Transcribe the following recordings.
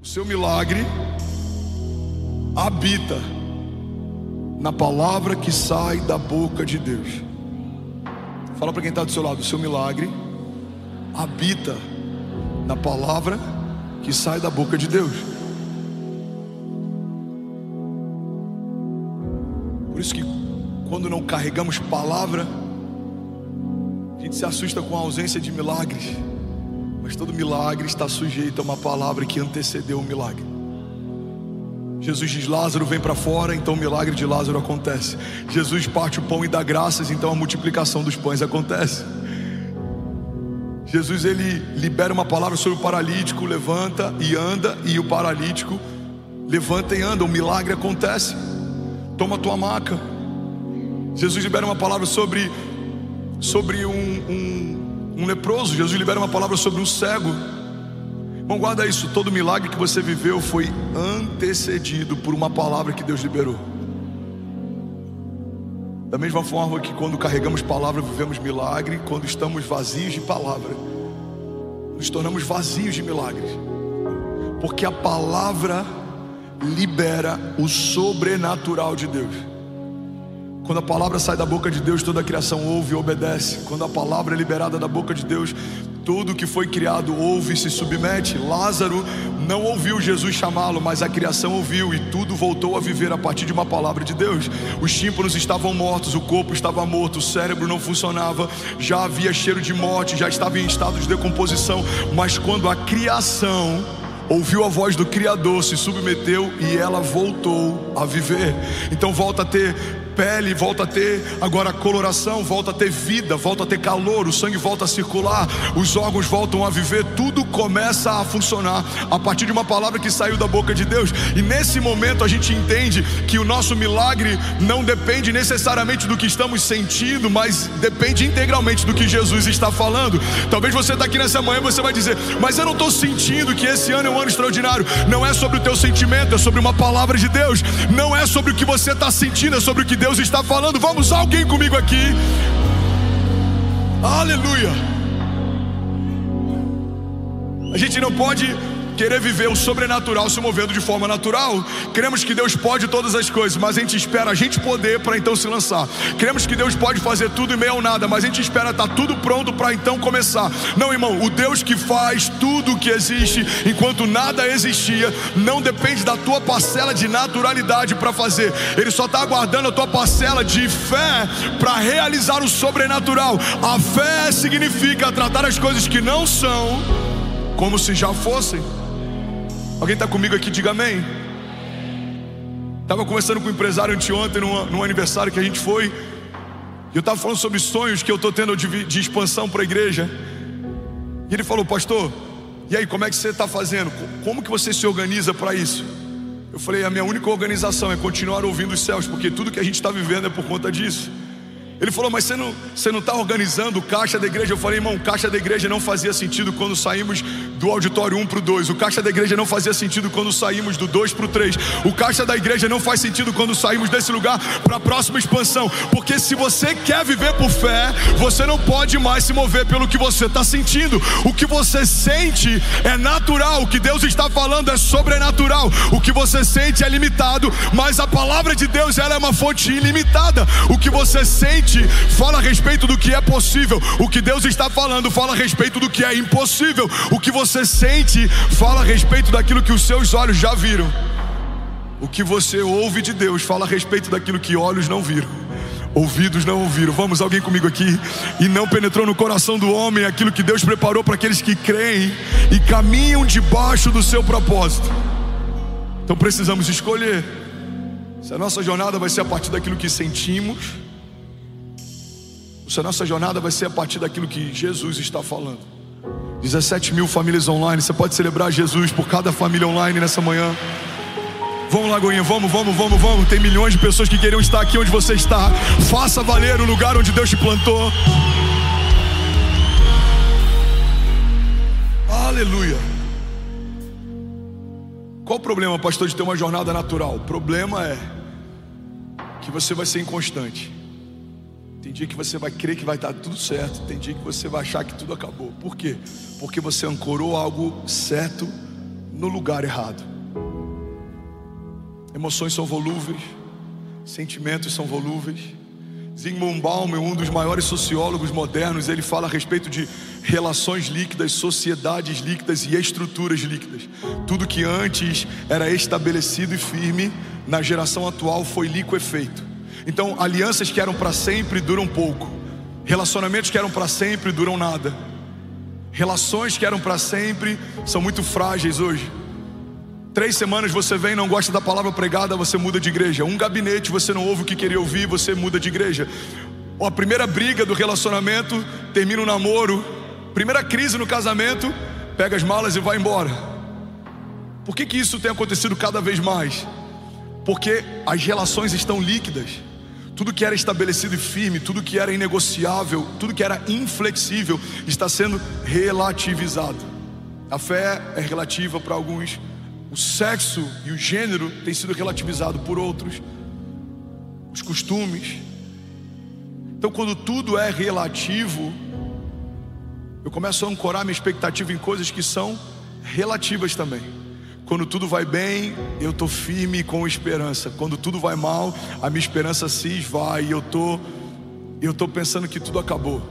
O seu milagre habita na palavra que sai da boca de Deus. Fala para quem está do seu lado: o seu milagre habita na palavra que sai da boca de Deus. Por isso que quando não carregamos palavra, a gente se assusta com a ausência de milagres. Mas todo milagre está sujeito a uma palavra que antecedeu o milagre. Jesus diz: Lázaro vem para fora, então o milagre de Lázaro acontece. Jesus parte o pão e dá graças, então a multiplicação dos pães acontece. Jesus, ele libera uma palavra sobre o paralítico, levanta e anda, e o paralítico levanta e anda, o milagre acontece. Toma a tua maca. Jesus libera uma palavra sobre um leproso. Jesus libera uma palavra sobre um cego. Bom, guarda isso: todo milagre que você viveu foi antecedido por uma palavra que Deus liberou. Da mesma forma que quando carregamos palavra vivemos milagre, quando estamos vazios de palavra, nos tornamos vazios de milagres. Porque a palavra libera o sobrenatural de Deus. Quando a palavra sai da boca de Deus, toda a criação ouve e obedece. Quando a palavra é liberada da boca de Deus, tudo que foi criado ouve e se submete. Lázaro não ouviu Jesus chamá-lo, mas a criação ouviu, e tudo voltou a viver a partir de uma palavra de Deus. Os tímpanos estavam mortos, o corpo estava morto, o cérebro não funcionava, já havia cheiro de morte, já estava em estado de decomposição. Mas quando a criação ouviu a voz do Criador, se submeteu e ela voltou a viver. Então volta a ter pele, volta a ter agora coloração, volta a ter vida, volta a ter calor, o sangue volta a circular, os órgãos voltam a viver, tudo começa a funcionar a partir de uma palavra que saiu da boca de Deus. E nesse momento a gente entende que o nosso milagre não depende necessariamente do que estamos sentindo, mas depende integralmente do que Jesus está falando. Talvez você está aqui nessa manhã e você vai dizer: mas eu não estou sentindo que esse ano é um ano extraordinário. Não é sobre o teu sentimento, é sobre uma palavra de Deus. Não é sobre o que você está sentindo, é sobre o que Deus está falando. Vamos, alguém comigo aqui? Aleluia. A gente não pode querer viver o sobrenatural se movendo de forma natural. Cremos que Deus pode todas as coisas, mas a gente espera a gente poder para então se lançar. Cremos que Deus pode fazer tudo em meio ao nada, mas a gente espera estar tudo pronto para então começar. Não, irmão, o Deus que faz tudo o que existe enquanto nada existia, não depende da tua parcela de naturalidade para fazer. Ele só está aguardando a tua parcela de fé para realizar o sobrenatural. A fé significa tratar as coisas que não são como se já fossem. Alguém está comigo aqui? Diga amém. Estava conversando com um empresário anteontem num aniversário que a gente foi, e eu estava falando sobre sonhos que eu estou tendo de expansão para a igreja. E ele falou: pastor, e aí, como é que você está fazendo? Como que você se organiza para isso? Eu falei: a minha única organização é continuar ouvindo os céus, porque tudo que a gente está vivendo é por conta disso. Ele falou: mas você não está organizando o caixa da igreja? Eu falei: irmão, o caixa da igreja não fazia sentido quando saímos do auditório 1 para o 2. O caixa da igreja não fazia sentido quando saímos do 2 para o 3. O caixa da igreja não faz sentido quando saímos desse lugar para a próxima expansão. Porque se você quer viver por fé, você não pode mais se mover pelo que você está sentindo. O que você sente é natural, o que Deus está falando é sobrenatural. O que você sente é limitado, mas a palavra de Deus, ela é uma fonte ilimitada. O que você sente fala a respeito do que é possível. O que Deus está falando fala a respeito do que é impossível. O que você sente fala a respeito daquilo que os seus olhos já viram. O que você ouve de Deus fala a respeito daquilo que olhos não viram, ouvidos não ouviram. Vamos, alguém comigo aqui? E não penetrou no coração do homem aquilo que Deus preparou para aqueles que creem e caminham debaixo do seu propósito. Então precisamos escolher se a nossa jornada vai ser a partir daquilo que sentimos, se a nossa jornada vai ser a partir daquilo que Jesus está falando. 17 mil famílias online. Você pode celebrar Jesus por cada família online nessa manhã. Vamos, Lagoinha, vamos. Tem milhões de pessoas que queriam estar aqui onde você está. Faça valer o lugar onde Deus te plantou. Aleluia. Qual o problema, pastor, de ter uma jornada natural? O problema é que você vai ser inconstante. Tem dia que você vai crer que vai estar tudo certo, tem dia que você vai achar que tudo acabou. Por quê? Porque você ancorou algo certo no lugar errado. Emoções são volúveis, sentimentos são volúveis. Zygmunt Bauman, um dos maiores sociólogos modernos, ele fala a respeito de relações líquidas, sociedades líquidas e estruturas líquidas. Tudo que antes era estabelecido e firme, na geração atual foi liquefeito. Então, alianças que eram para sempre duram pouco. Relacionamentos que eram para sempre duram nada. Relações que eram para sempre são muito frágeis hoje. 3 semanas você vem, não gosta da palavra pregada, você muda de igreja. Um gabinete, você não ouve o que queria ouvir, você muda de igreja. A primeira briga do relacionamento, termina o namoro. Primeira crise no casamento, pega as malas e vai embora. Por que isso tem acontecido cada vez mais? Porque as relações estão líquidas. Tudo que era estabelecido e firme, tudo que era inegociável, tudo que era inflexível, está sendo relativizado. A fé é relativa para alguns. O sexo e o gênero tem sido relativizado por outros. Os costumes. Então, quando tudo é relativo, eu começo a ancorar minha expectativa em coisas que são relativas também. Quando tudo vai bem, eu estou firme com esperança. Quando tudo vai mal, a minha esperança se esvai e eu estou pensando que tudo acabou.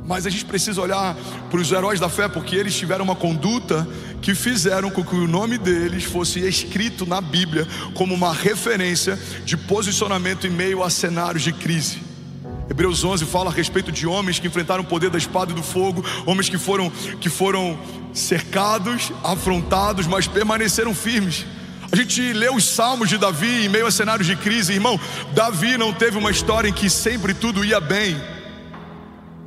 Mas a gente precisa olhar para os heróis da fé, porque eles tiveram uma conduta que fizeram com que o nome deles fosse escrito na Bíblia como uma referência de posicionamento em meio a cenários de crise. Hebreus 11 fala a respeito de homens que enfrentaram o poder da espada e do fogo, homens que foram cercados, afrontados, mas permaneceram firmes. A gente lê os salmos de Davi em meio a cenários de crise. Irmão, Davi não teve uma história em que sempre tudo ia bem.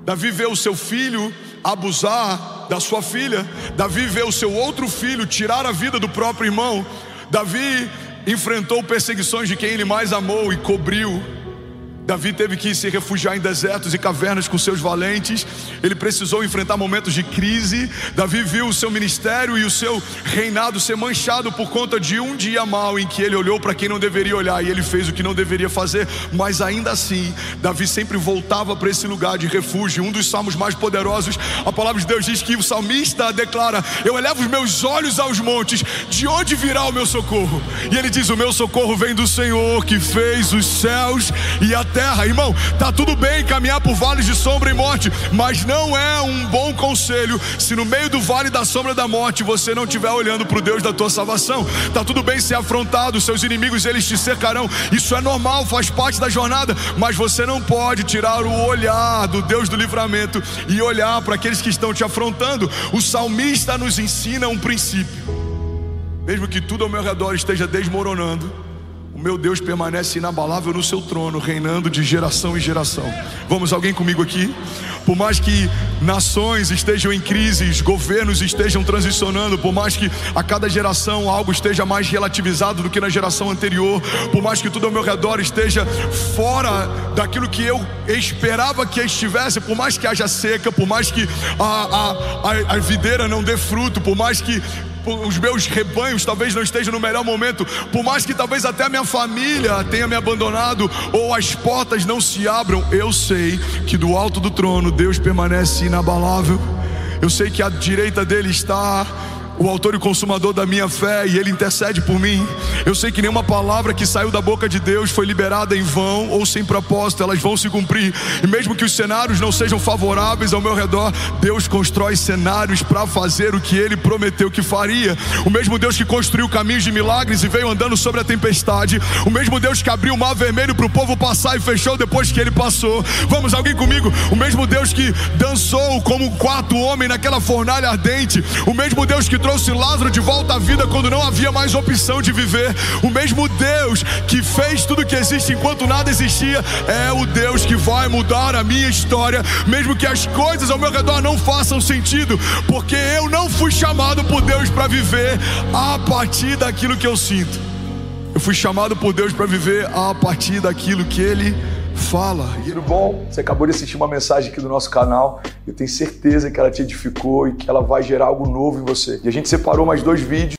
Davi vê o seu filho abusar da sua filha. Davi vê o seu outro filho tirar a vida do próprio irmão. Davi enfrentou perseguições de quem ele mais amou e cobriu. Davi teve que se refugiar em desertos e cavernas com seus valentes. Ele precisou enfrentar momentos de crise. Davi viu o seu ministério e o seu reinado ser manchado por conta de um dia mau em que ele olhou para quem não deveria olhar e ele fez o que não deveria fazer. Mas ainda assim, Davi sempre voltava para esse lugar de refúgio. Um dos salmos mais poderosos, a palavra de Deus diz que o salmista declara: eu elevo os meus olhos aos montes, de onde virá o meu socorro? E ele diz: o meu socorro vem do Senhor que fez os céus e a terra. Irmão, tá tudo bem caminhar por vales de sombra e morte, mas não é um bom conselho se no meio do vale da sombra da morte você não estiver olhando para o Deus da tua salvação. Tá tudo bem ser afrontado, seus inimigos eles te cercarão, isso é normal, faz parte da jornada, mas você não pode tirar o olhar do Deus do livramento e olhar para aqueles que estão te afrontando. O salmista nos ensina um princípio: mesmo que tudo ao meu redor esteja desmoronando, o meu Deus permanece inabalável no seu trono, reinando de geração em geração. Vamos, alguém comigo aqui? Por mais que nações estejam em crises, governos estejam transicionando, por mais que a cada geração algo esteja mais relativizado do que na geração anterior, por mais que tudo ao meu redor esteja fora daquilo que eu esperava que estivesse, por mais que haja seca, por mais que a videira não dê fruto, por mais que os meus rebanhos talvez não estejam no melhor momento, por mais que talvez até a minha família tenha me abandonado, ou as portas não se abram, eu sei que do alto do trono Deus permanece inabalável. Eu sei que à direita dele está o autor e consumador da minha fé, e ele intercede por mim. Eu sei que nenhuma palavra que saiu da boca de Deus foi liberada em vão ou sem propósito, elas vão se cumprir. E mesmo que os cenários não sejam favoráveis ao meu redor, Deus constrói cenários para fazer o que ele prometeu que faria. O mesmo Deus que construiu caminhos de milagres e veio andando sobre a tempestade, o mesmo Deus que abriu o mar vermelho para o povo passar e fechou depois que ele passou. Vamos, alguém comigo? O mesmo Deus que dançou como um quarto homem naquela fornalha ardente, o mesmo Deus que trouxe Lázaro de volta à vida quando não havia mais opção de viver, o mesmo Deus que fez tudo que existe enquanto nada existia, é o Deus que vai mudar a minha história, mesmo que as coisas ao meu redor não façam sentido, porque eu não fui chamado por Deus para viver a partir daquilo que eu sinto. Eu fui chamado por Deus para viver a partir daquilo que Ele fala. Tudo bom? Você acabou de assistir uma mensagem aqui do nosso canal. Eu tenho certeza que ela te edificou e que ela vai gerar algo novo em você. E a gente separou mais 2 vídeos.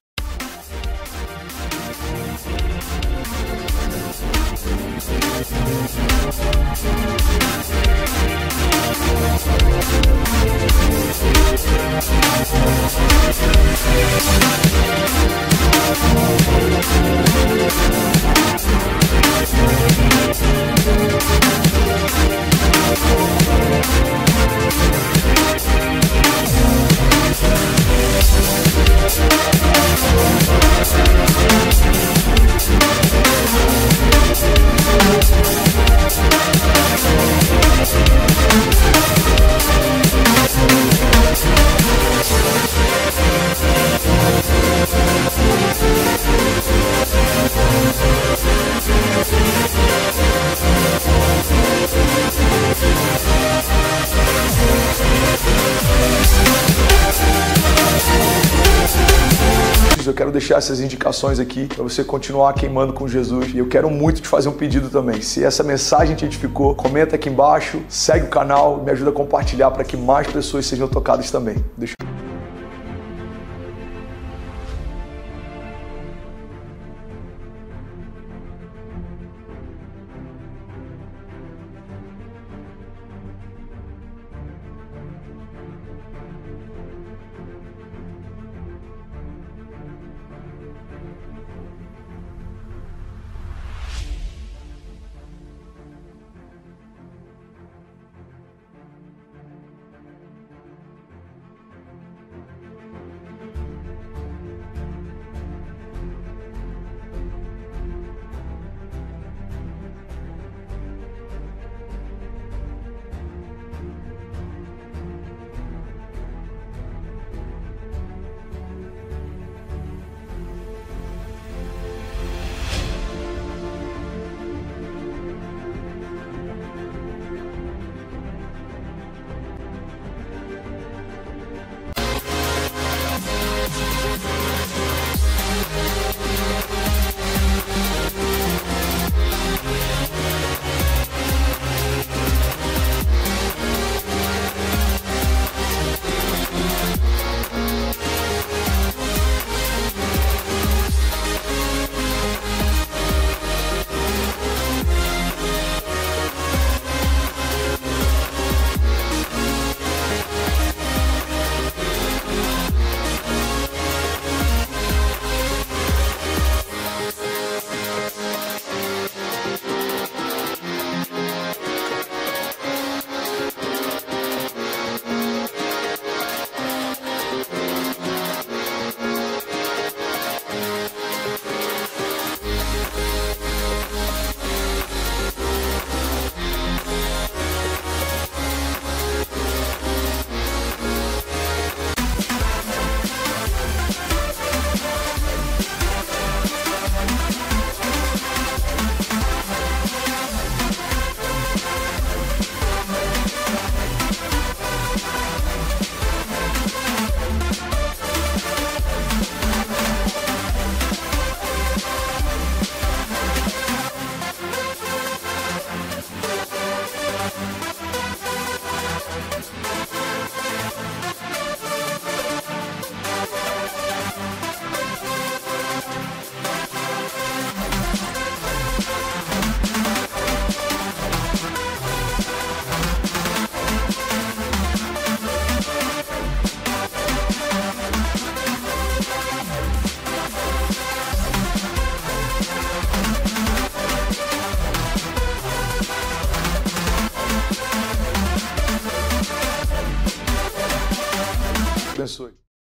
Eu quero deixar essas indicações aqui para você continuar queimando com Jesus. E eu quero muito te fazer um pedido também. Se essa mensagem te edificou, comenta aqui embaixo, segue o canal, me ajuda a compartilhar para que mais pessoas sejam tocadas também. Deixa...